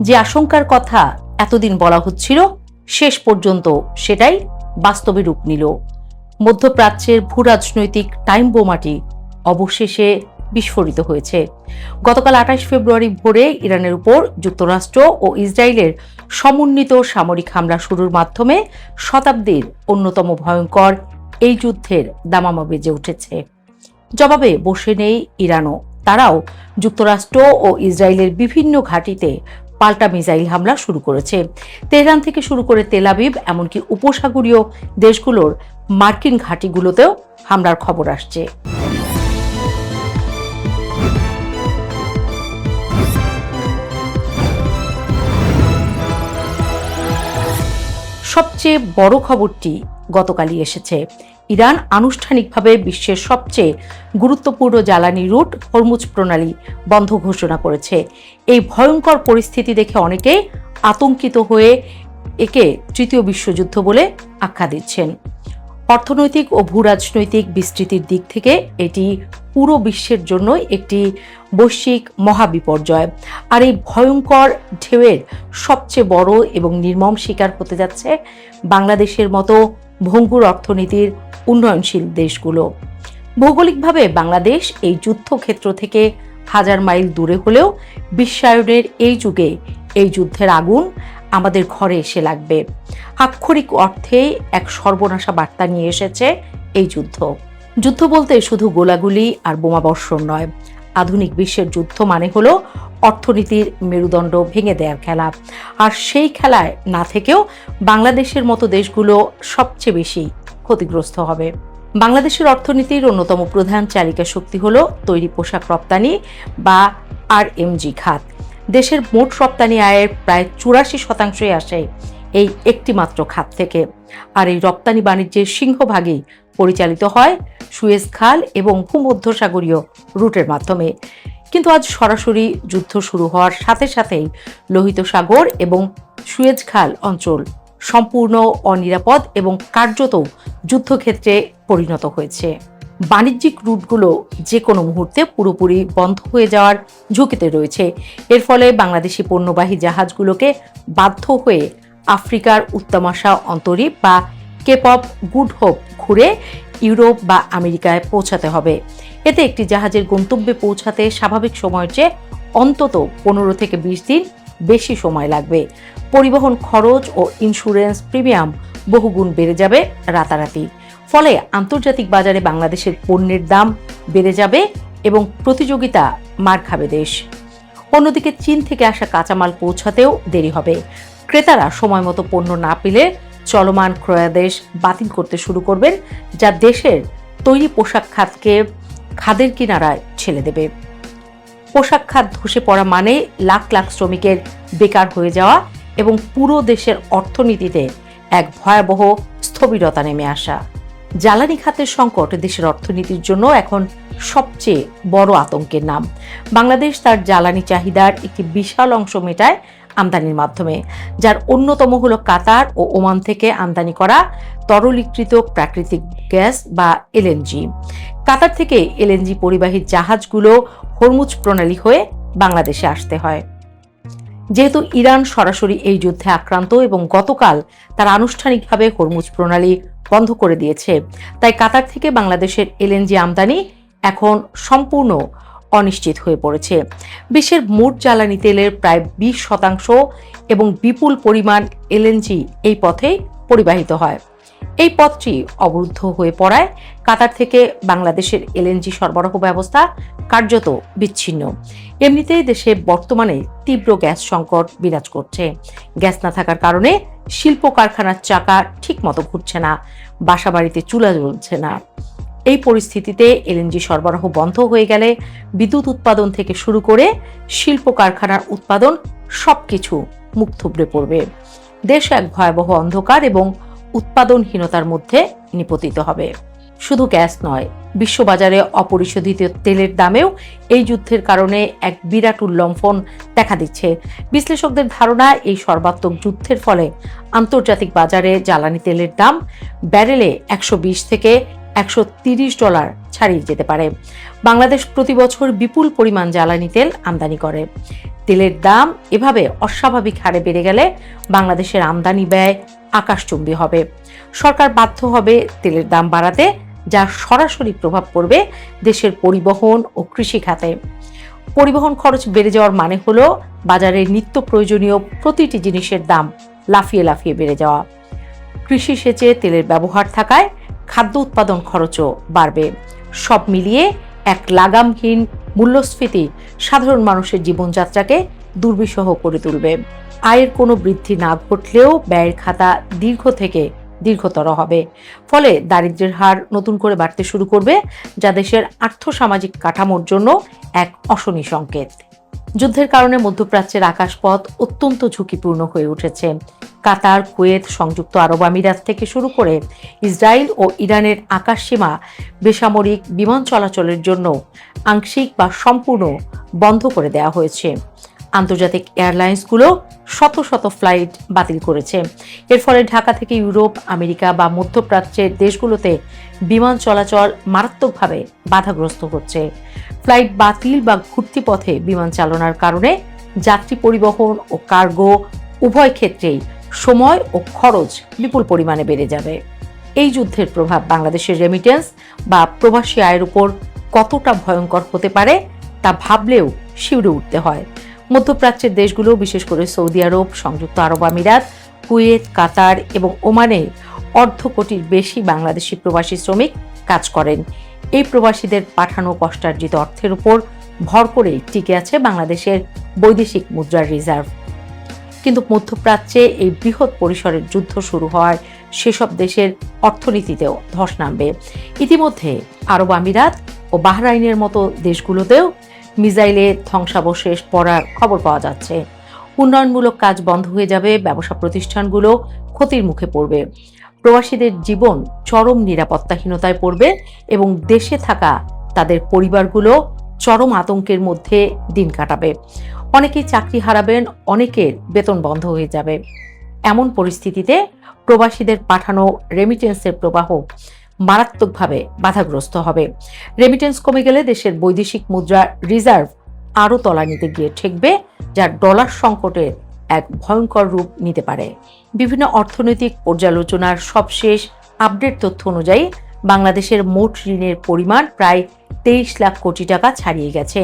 যে আশঙ্কার কথা এতদিন বলা হচ্ছিল, শেষ পর্যন্ত সেটাই বাস্তবে রূপ নিল। মধ্যপ্রাচ্যের ভূরাজনৈতিক টাইম বোমাটি অবশেষে বিস্ফোরিত হয়েছে। গতকাল 28 ফেব্রুয়ারি ভোরে ইরানের উপর যুক্তরাষ্ট্র ও ইসরায়েলের সমন্বিত সামরিক হামলা শুরুর মাধ্যমে শতাব্দীর অন্যতম ভয়ঙ্কর এই যুদ্ধের দামামা বেজে উঠেছে। জবাবে বসে নেই ইরানও। তারাও যুক্তরাষ্ট্র ও ইসরায়েলের বিভিন্ন ঘাঁটিতে পাল্টা মিসাইল হামলা শুরু করেছে। তেহরান থেকে শুরু করে তেল আবিব, এমনকি উপসাগরীয় দেশগুলোর মার্কিন ঘাঁটিগুলোতেও হামলার খবর আসছে। সবচেয়ে বড় খবরটি গতকালই এসেছে। ইরান আনুষ্ঠানিকভাবে বিশ্বের সবচেয়ে গুরুত্বপূর্ণ জ্বালানি রুট হরমুজ প্রণালী বন্ধ ঘোষণা করেছে। এই ভয়ঙ্কর পরিস্থিতি দেখে অনেকেই আতঙ্কিত হয়ে একে তৃতীয় বিশ্বযুদ্ধ বলে আখ্যা দিচ্ছেন। অর্থনৈতিক ও ভূরাজনৈতিক বিস্তৃতির দিক থেকে এটি পুরো বিশ্বের জন্য একটি বৈশ্বিক মহাবিপর্যয়। আর এই ভয়ঙ্কর ঢেউয়ের সবচেয়ে বড় এবং নির্মম শিকার হতে যাচ্ছে বাংলাদেশের মতো ভঙ্গুর অর্থনীতির উন্নয়নশীল দেশগুলো। ভৌগোলিকভাবে বাংলাদেশ এই যুদ্ধক্ষেত্র থেকে হাজার মাইল দূরে হলেও বিশ্বায়নের এই যুগে এই যুদ্ধের আগুন আমাদের ঘরে এসে লাগবে। আক্ষরিক অর্থে এক সর্বনাশা বার্তা নিয়ে এসেছে এই যুদ্ধ। যুদ্ধ বলতে শুধু গোলাগুলি আর বোমাবর্ষণ নয়। আধুনিক বিশ্বের যুদ্ধ মানে হলো অর্থনীতির মেরুদণ্ড ভেঙে দেওয়ার খেলা। আর সেই খেলায় না থেকেও বাংলাদেশের মতো দেশগুলো সবচেয়ে বেশি ক্ষতিগ্রস্ত হবে। বাংলাদেশের অর্থনীতির অন্যতম প্রধান চালিকা শক্তি হলো তৈরি পোশাক রপ্তানি বা আরএমজি খাত। দেশের মোট রপ্তানি আয়ের প্রায় 84% আসে এই একটি মাত্র খাত থেকে। আর এই রপ্তানি বাণিজ্যের সিংহভাগই পরিচালিত হয় সুয়েজ খাল এবং ভূমধ্যসাগরীয় রুটের মাধ্যমে। কিন্তু আজ সরাসরি যুদ্ধ শুরু হওয়ার সাথে সাথেই লোহিত সাগর এবং সুয়েজ খাল অঞ্চল সম্পূর্ণ অনিরাপদ এবং কার্যত যুদ্ধক্ষেত্রে পরিণত হয়েছে। বাণিজ্যিক রুটগুলো যে কোনো মুহূর্তে পুরোপুরি বন্ধ হয়ে যাওয়ার ঝুঁকিতে রয়েছে। এর ফলে বাংলাদেশি পণ্যবাহী জাহাজগুলোকে বাধ্য হয়ে আফ্রিকার উত্তমাশা অন্তরীপ বা কেপ অফ গুড হোপ ঘুরে ইউরোপ বা আমেরিকায় পৌঁছাতে হবে। এতে একটি জাহাজের গন্তব্যে পৌঁছাতে স্বাভাবিক সময়ের চেয়ে অন্তত 15 থেকে 20 দিন বেশি সময় লাগবে। পরিবহন খরচ ও ইন্স্যুরেন্স প্রিমিয়াম বহুগুণ বেড়ে যাবে রাতারাতি। ফলে আন্তর্জাতিক বাজারে বাংলাদেশের পণ্যের দাম বেড়ে যাবে এবং প্রতিযোগিতা মার খাবে দেশ। অন্যদিকে চীন থেকে আসা কাঁচামাল পৌঁছাতেও দেরি হবে। ক্রেতারা সময় মতো পণ্য না পেলে চলমান ক্রয়াদেশ বাতিল করতে শুরু করবেন, যা দেশের তৈরি পোশাক খাতকে খাদের কিনারায় ঠেলে দেবে। পোশাক খাত ধসে পড়া মানে লাখ লাখ শ্রমিকের বেকার হয়ে যাওয়া এবং পুরো দেশের অর্থনীতিতে এক ভয়াবহ স্থবিরতা নেমে আসা। জ্বালানি খাতের সংকট দেশের অর্থনীতির জন্য এখন সবচেয়ে বড় আতঙ্কের নাম। বাংলাদেশ তার জ্বালানি চাহিদার একটি বিশাল অংশ মেটায় আমদানির মাধ্যমে, যার অন্যতম হলো কাতার ও ওমান থেকে আমদানি করা তরলীকৃত প্রাকৃতিক গ্যাস বা এলএনজি। কাতার থেকে এলএনজি পরিবাহী জাহাজগুলো হরমুজ প্রণালী হয়ে বাংলাদেশে আসতে হয়। যেহেতু ইরান সরাসরি এই যুদ্ধে আক্রান্ত এবং গতকাল তার আনুষ্ঠানিকভাবে হরমুজ প্রণালী বন্ধ করে দিয়েছে, তাই কাতার থেকে বাংলাদেশের এলএনজি আমদানি এখন সম্পূর্ণ অনিশ্চিত হয়ে পড়েছে। বিশ্বের মোট জ্বালানি তেলের প্রায় 20% এবং বিপুল পরিমাণ এলএনজি এই পথেই পরিবাহিত হয়। এই পথটি অবরুদ্ধ হয়ে পড়ায় কাতার থেকে বাংলাদেশের এলএনজি সরবরাহ ব্যবস্থা কার্যত বিচ্ছিন্ন। এমনিতেই দেশে বর্তমানে তীব্র গ্যাস সংকট বিরাজ করছে। গ্যাস না থাকার কারণে শিল্প কারখানার চাকা ঠিকমতো ঘুরছে না, বাসাবাড়িতে চুলা জ্বলছে না। এই পরিস্থিতিতে এলএনজি সরবরাহ বন্ধ হয়ে গেলে বিদ্যুৎ উৎপাদন থেকে শুরু করে শিল্প কারখানার উৎপাদন সবকিছু মুখ থুবড়ে পড়বে। দেশ এক ভয়াবহ অন্ধকার এবং উৎপাদনহীনতার মধ্যে নিপতিত হবে। শুধু গ্যাস নয়, বিশ্ববাজারে অপরিশোধিত তেলের দামেও এই যুদ্ধের কারণে এক বিরাট উল্লম্ফন দেখা দিচ্ছে। বিশ্লেষকদের ধারণা, এই সর্বাত্মক যুদ্ধের ফলে আন্তর্জাতিক বাজারে জ্বালানি তেলের দাম ব্যারেলে $120 থেকে $130 ছাড়িয়ে যেতে পারে। বাংলাদেশ প্রতি বছর বিপুল পরিমাণ জ্বালানি তেল আমদানি করে। তেলের দাম এভাবে অস্বাভাবিক হারে বেড়ে গেলে বাংলাদেশের আমদানি ব্যয় আকাশচুম্বী হবে। সরকার বাধ্য হবে তেলের দাম বাড়াতে, যার সরাসরি প্রভাব পড়বে দেশের পরিবহন ও কৃষি খাতে। পরিবহন খরচ বেড়ে যাওয়ার মানে হলো বাজারে নিত্য প্রয়োজনীয় প্রতিটি জিনিসের দাম লাফিয়ে লাফিয়ে বেড়ে যাওয়া। কৃষি সেচে তেলের ব্যবহার থাকায় খাদ্য উৎপাদন খরচও বাড়বে। সব মিলিয়ে এক লাগামহীন মূল্যস্ফীতি সাধারণ মানুষের জীবনযাত্রাকে দুর্বিষহ করে তুলবে। আয়ের কোনো বৃদ্ধি না ঘটলেও ব্যয়ের খাতা দীর্ঘ থেকে দীর্ঘতর হবে। ফলে দারিদ্র্যের হার নতুন করে বাড়তে শুরু করবে, যা দেশের আর্থসামাজিক কাঠামোর জন্য এক অশনি সংকেত। যুদ্ধের কারণে মধ্যপ্রাচ্যের আকাশপথ অত্যন্ত ঝুঁকিপূর্ণ হয়ে উঠেছে। কাতার, কুয়েত, সংযুক্ত আরব আমিরাত থেকে শুরু করে ইসরায়েল ও ইরানের আকাশসীমা বেসামরিক বিমান চলাচলের জন্য আংশিক বা সম্পূর্ণ বন্ধ করে দেওয়া হয়েছে। আন্তর্জাতিক এয়ারলাইন্সগুলো শত শত ফ্লাইট বাতিল করেছে। এর ফলে ঢাকা থেকে ইউরোপ, আমেরিকা বা মধ্যপ্রাচ্যের দেশগুলোতে বিমান চলাচল মারাত্মকভাবে বাধাগ্রস্ত হচ্ছে। ফ্লাইট বাতিল বা ঘুরতি পথে বিমান চালনার কারণে যাত্রী পরিবহন ও কার্গো উভয় ক্ষেত্রেই সময় ও খরচ বিপুল পরিমাণে বেড়ে যাবে। এই যুদ্ধের প্রভাব বাংলাদেশের রেমিটেন্স বা প্রবাসী আয়ের উপর কতটা ভয়ঙ্কর হতে পারে তা ভাবলেও শিউরে উঠতে হয়। মধ্যপ্রাচ্যের দেশগুলো, বিশেষ করে সৌদি আরব, সংযুক্ত আরব আমিরাত, কুয়েত, কাতার এবং ওমানে 1.5 কোটির বেশি বাংলাদেশি প্রবাসী শ্রমিক কাজ করেন। এই প্রবাসীদের পাঠানো কষ্টার্জিত অর্থের উপর ভর করে টিকে আছে বাংলাদেশের বৈদেশিক মুদ্রার রিজার্ভ। কিন্তু মধ্যপ্রাচ্যে এই বৃহৎ পরিসরের যুদ্ধ শুরু হওয়ায় সেসব দেশের অর্থনীতিতেও ধস নামবে। ইতিমধ্যে আরব আমিরাত ও বাহরাইনের মতো দেশগুলোতেও মিসাইলে ধ্বংসাবশেষ পড়ার খবর পাওয়া যাচ্ছে। উন্নয়নমূলক কাজ বন্ধ হয়ে যাবে, ব্যবসা প্রতিষ্ঠানগুলো ক্ষতির মুখে পড়বে, প্রবাসীদের জীবন চরম নিরাপত্তাহীনতায় পড়বে এবং দেশে থাকা তাদের পরিবারগুলো চরম আতঙ্কের মধ্যে দিন কাটাবে। অনেকেই চাকরি হারাবেন, অনেকের বেতন বন্ধ হয়ে যাবে। এমন পরিস্থিতিতে প্রবাসীদের পাঠানো রেমিটেন্সের প্রবাহ মারাত্মকভাবে বাধাগ্রস্ত হবে। রেমিটেন্স কমে গেলে দেশের বৈদেশিক মুদ্রা রিজার্ভ আরও তলানিতে গিয়ে ঠেকবে, যা ডলার সংকটের এক ভয়ঙ্কর রূপ নিতে পারে। বিভিন্ন অর্থনৈতিক পর্যালোচনার সবশেষ আপডেট তথ্য অনুযায়ী বাংলাদেশের মোট ঋণের পরিমাণ প্রায় 23 লাখ কোটি টাকা ছাড়িয়ে গেছে।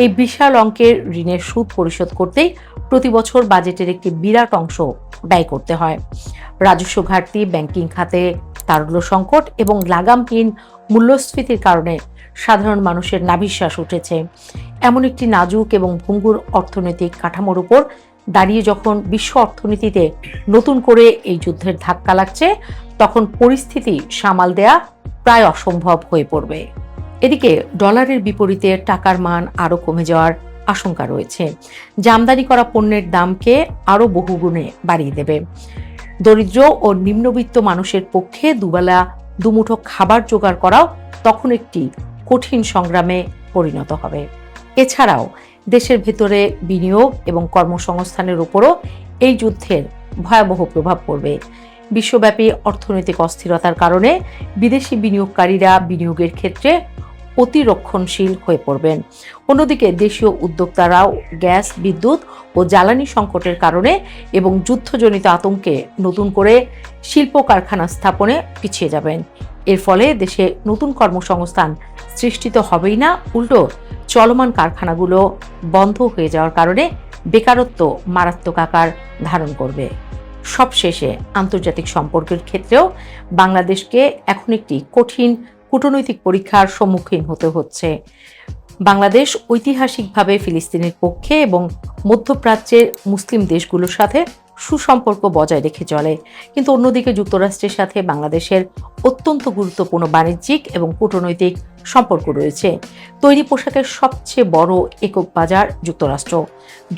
এই বিশাল অঙ্কের ঋণের সুদ পরিশোধ করতেই প্রতি বছর বাজেটের একটি বিরাট অংশ ব্যয় করতে হয়। রাজস্ব ঘাটতি, ব্যাংকিং খাতে তারল্য সংকট এবং লাগামহীন মূল্যস্ফীতির কারণে সাধারণ মানুষের নাভিশ্বাস উঠেছে। এমন একটি নাজুক এবং ভঙ্গুর অর্থনৈতিক কাঠামোর উপর দাঁড়িয়ে যখন বিশ্ব অর্থনীতিতে নতুন করে এই যুদ্ধের ধাক্কা লাগছে, তখন পরিস্থিতি সামাল দেয়া প্রায় অসম্ভব হয়ে পড়বে। এদিকে ডলারের বিপরীতে টাকার মান আরও কমে যাওয়ার আশঙ্কা রয়েছে, যা আমদানি করা পণ্যের দামকে আরও বহুগুণে বাড়িয়ে দেবে। দরিদ্র ও নিম্নবিত্ত মানুষের পক্ষে দুবেলা দুমুঠো খাবার জোগাড় করাও তখন একটি কঠিন সংগ্রামে পরিণত হবে। এছাড়াও দেশের ভেতরে বিনিয়োগ এবং কর্মসংস্থানের উপরও এই যুদ্ধের ভয়াবহ প্রভাব পড়বে। বিশ্বব্যাপী অর্থনৈতিক অস্থিরতার কারণে বিদেশি বিনিয়োগকারীরা বিনিয়োগের ক্ষেত্রে অতিরক্ষণশীল হয়ে পড়বেন। অন্যদিকে দেশীয় উদ্যোক্তারাও গ্যাস, বিদ্যুৎ ও জ্বালানি সংকটের কারণে এবং যুদ্ধজনিত আতঙ্কে নতুন করে শিল্প কারখানা স্থাপনে পিছিয়ে যাবেন। এর ফলে দেশে নতুন কর্মসংস্থান সৃষ্টি তো হবেই না, উল্টো চলমান কারখানাগুলো বন্ধ হয়ে যাওয়ার কারণে বেকারত্ব মারাত্মক আকার ধারণ করবে। সবশেষে আন্তর্জাতিক সম্পর্কের ক্ষেত্রেও বাংলাদেশকে এখন একটি কঠিন কূটনৈতিক পরীক্ষার সম্মুখীন হতে হচ্ছে। বাংলাদেশ ঐতিহাসিকভাবে ফিলিস্তিনের পক্ষে এবং মধ্যপ্রাচ্যের মুসলিম দেশগুলোর সাথে সুসম্পর্ক বজায় রেখে চলে, কিন্তু অন্যদিকে যুক্তরাষ্ট্রের সাথে বাংলাদেশের অত্যন্ত গুরুত্বপূর্ণ বাণিজ্যিক এবং কূটনৈতিক সম্পর্ক রয়েছে। তৈরি পোশাকের সবচেয়ে বড় একক বাজার যুক্তরাষ্ট্র।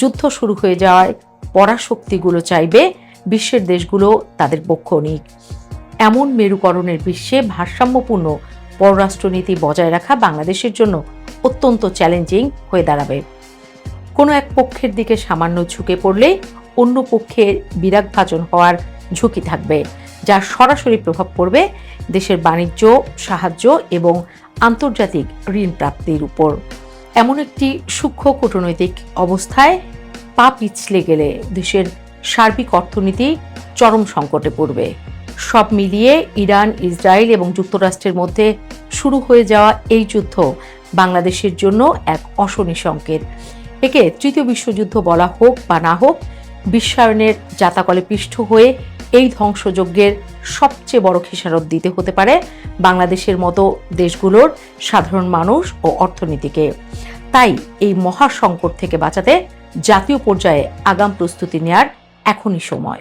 যুদ্ধ শুরু হয়ে যাওয়ায় পরাশক্তিগুলো চাইবে বিশ্বের দেশগুলো তাদের পক্ষ নিক। এমন মেরুকরণের বিশ্বে ভারসাম্যপূর্ণ পররাষ্ট্রনীতি বজায় রাখা বাংলাদেশের জন্য অত্যন্ত চ্যালেঞ্জিং হয়ে দাঁড়াবে। কোনো এক পক্ষের দিকে সামান্য ঝুঁকে পড়লে অন্য পক্ষের বিরাগভাজন হওয়ার ঝুঁকি থাকবে, যার সরাসরি প্রভাব পড়বে দেশের বাণিজ্য, সাহায্য এবং আন্তর্জাতিক ঋণ প্রাপ্তির উপর। এমন একটি সূক্ষ্ম কূটনৈতিক অবস্থায় পা পিছলে গেলে দেশের সার্বিক অর্থনীতি চরম সংকটে পড়বে। সব মিলিয়ে ইরান, ইসরায়েল এবং যুক্তরাষ্ট্রের মধ্যে শুরু হয়ে যাওয়া এই যুদ্ধ বাংলাদেশের জন্য এক অশনি সংকেত। একে তৃতীয় বিশ্বযুদ্ধ বলা হোক বা না হোক, বিশ্বায়নের জাতাকলে পিষ্ট হয়ে এই ধ্বংসযজ্ঞের সবচেয়ে বড় খেসারত দিতে হতে পারে বাংলাদেশের মতো দেশগুলোর সাধারণ মানুষ ও অর্থনীতিকে। তাই এই মহা সংকট থেকে বাঁচাতে জাতীয় পর্যায়ে আগাম প্রস্তুতি নেয়ার এখনই সময়।